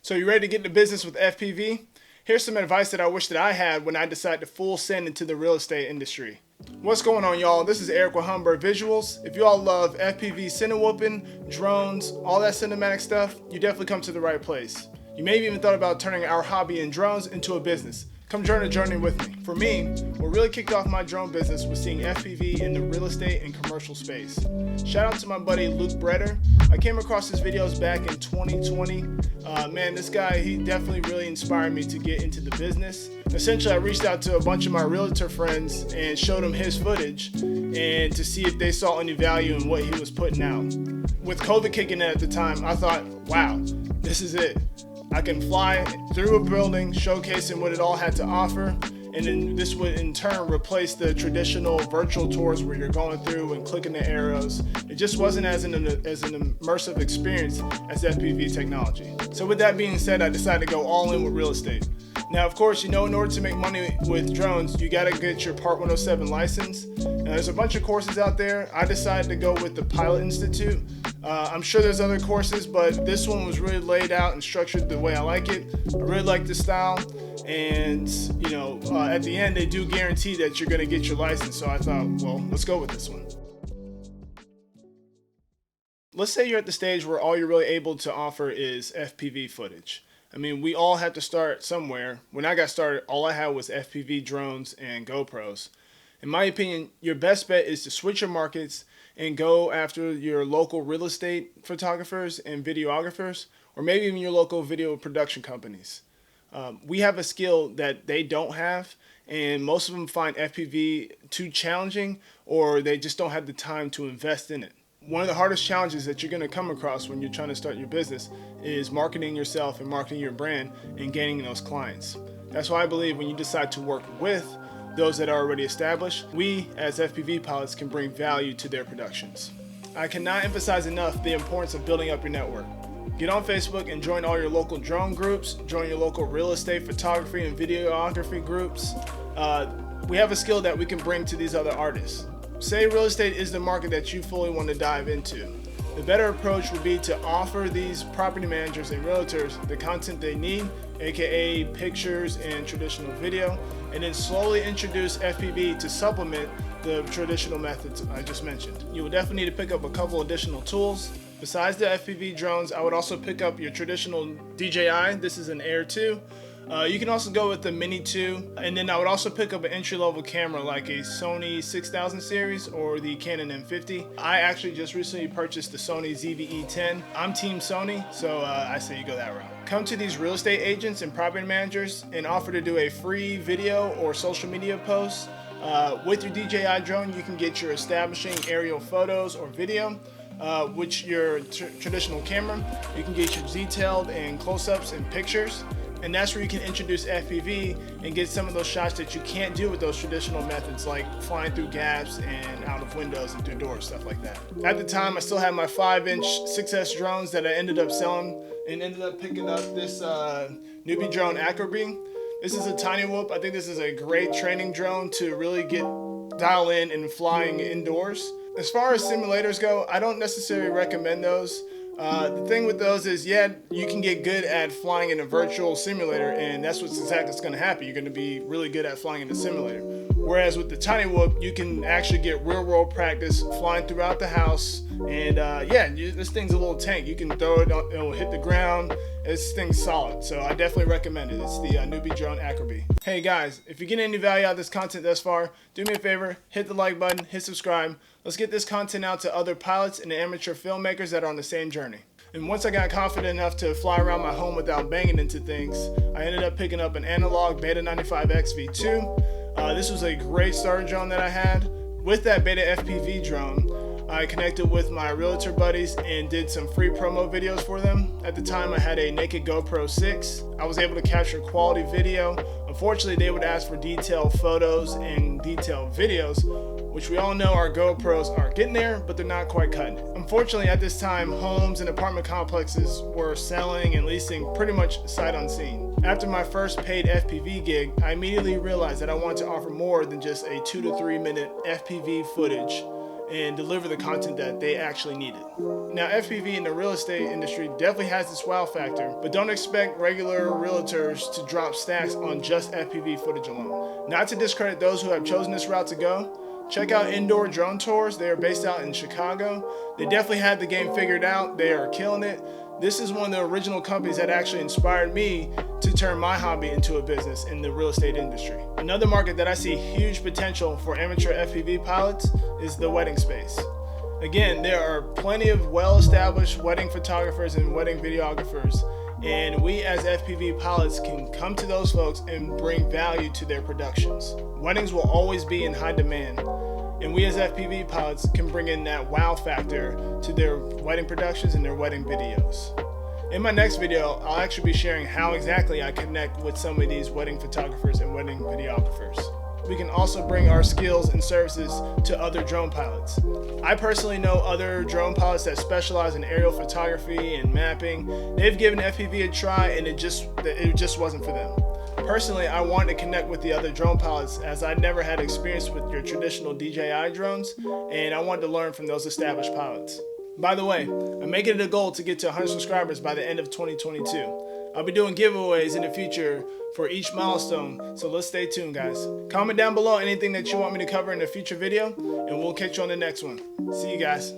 So you ready to get into business with FPV? Here's some advice that I wish that I had when I decided to full send into the real estate industry. What's going on, y'all? This is Eric with humbirdvisuals. If you all love FPV cinewhooping, drones, all that cinematic stuff, you definitely come to the right place. You may have even thought about turning our hobby in drones into a business. Come join the journey with me. For me, what really kicked off my drone business was seeing FPV in the real estate and commercial space. Shout out to my buddy Luke Bretter. I came across his videos back in 2020. Man, this guy, he definitely really inspired me to get into the business. Essentially, I reached out to a bunch of my realtor friends and showed them his footage and to see if they saw any value in what he was putting out. With COVID kicking in at the time, I thought, wow, this is it. I can fly through a building, showcasing what it all had to offer, and then this would in turn replace the traditional virtual tours where you're going through and clicking the arrows. It just wasn't as an immersive experience as FPV technology. So with that being said, I decided to go all in with real estate. Now, of course, in order to make money with drones, you gotta get your Part 107 license. And there's a bunch of courses out there. I decided to go with the Pilot Institute. I'm sure there's other courses, but this one was really laid out and structured the way I like it. I really like the style. And, at the end, they do guarantee that you're gonna get your license. So I thought, well, let's go with this one. Let's say you're at the stage where all you're really able to offer is FPV footage. I mean, we all had to start somewhere. When I got started, all I had was FPV drones and GoPros. In my opinion, your best bet is to switch your markets and go after your local real estate photographers and videographers, or maybe even your local video production companies. We have a skill that they don't have, and most of them find FPV too challenging, or they just don't have the time to invest in it. One of the hardest challenges that you're going to come across when you're trying to start your business is marketing yourself and marketing your brand and gaining those clients. That's why I believe when you decide to work with those that are already established, we as FPV pilots can bring value to their productions. I cannot emphasize enough the importance of building up your network. Get on Facebook and join all your local drone groups, join your local real estate photography and videography groups. We have a skill that we can bring to these other artists. Say real estate is the market that you fully want to dive into. The better approach would be to offer these property managers and realtors the content they need, aka pictures and traditional video, and then slowly introduce FPV to supplement the traditional methods I just mentioned. You will definitely need to pick up a couple additional tools. Besides the FPV drones, I would also pick up your traditional DJI. This is an Air 2. You can also go with the Mini 2, and then I would also pick up an entry-level camera like a Sony 6000 series or the Canon M50. I actually just recently purchased the Sony ZV-E10. I'm Team Sony, so I say you go that route. Come to these real estate agents and property managers and offer to do a free video or social media post. With your DJI drone, you can get your establishing aerial photos or video. With your traditional camera, you can get your detailed and close-ups and pictures. And that's where you can introduce FPV and get some of those shots that you can't do with those traditional methods, like flying through gaps and out of windows and through doors, stuff like that. At the time, I still had my 5-inch 6S drones that I ended up selling and ended up picking up this newbie drone Acrobeat. This is a Cinewhoop. I think this is a great training drone to really dial in and flying indoors. As far as simulators go, I don't necessarily recommend those. The thing with those is, yeah, you can get good at flying in a virtual simulator, and that's what's exactly going to happen. You're going to be really good at flying in a simulator. Whereas with the Cinewhoop, you can actually get real-world practice flying throughout the house, and this thing's a little tank. You can throw it, it'll hit the ground. This thing's solid, so I definitely recommend it. It's the newbie drone Acrobeat. Hey guys, if you're getting any value out of this content thus far, do me a favor, hit the like button, hit subscribe. Let's get this content out to other pilots and amateur filmmakers that are on the same journey. And once I got confident enough to fly around my home without banging into things, I ended up picking up an analog Beta 95X V2. This was a great starter drone that I had. With that Beta FPV drone, I connected with my realtor buddies and did some free promo videos for them. At the time, I had a naked GoPro 6. I was able to capture quality video. Unfortunately, they would ask for detailed photos and detailed videos, which we all know our GoPros are getting there, but they're not quite cutting it. Unfortunately, at this time, homes and apartment complexes were selling and leasing pretty much sight unseen. After my first paid FPV gig, I immediately realized that I wanted to offer more than just a 2 to 3 minute FPV footage and deliver the content that they actually needed. Now, FPV in the real estate industry definitely has this wow factor, but don't expect regular realtors to drop stacks on just FPV footage alone. Not to discredit those who have chosen this route to go. Check out Indoor Drone Tours. They are based out in Chicago. They definitely had the game figured out. They are killing it. This is one of the original companies that actually inspired me to turn my hobby into a business in the real estate industry. Another market that I see huge potential for amateur FPV pilots is the wedding space. Again, there are plenty of well-established wedding photographers and wedding videographers, and we as FPV pilots can come to those folks and bring value to their productions. Weddings will always be in high demand, and we as FPV pilots can bring in that wow factor to their wedding productions and their wedding videos. In my next video, I'll actually be sharing how exactly I connect with some of these wedding photographers and wedding videographers. We can also bring our skills and services to other drone pilots. I personally know other drone pilots that specialize in aerial photography and mapping. They've given FPV a try and it just wasn't for them. Personally, I wanted to connect with the other drone pilots as I never had experience with your traditional DJI drones, and I wanted to learn from those established pilots. By the way, I'm making it a goal to get to 100 subscribers by the end of 2022. I'll be doing giveaways in the future for each milestone, so let's stay tuned, guys. Comment down below anything that you want me to cover in a future video, and we'll catch you on the next one. See you guys.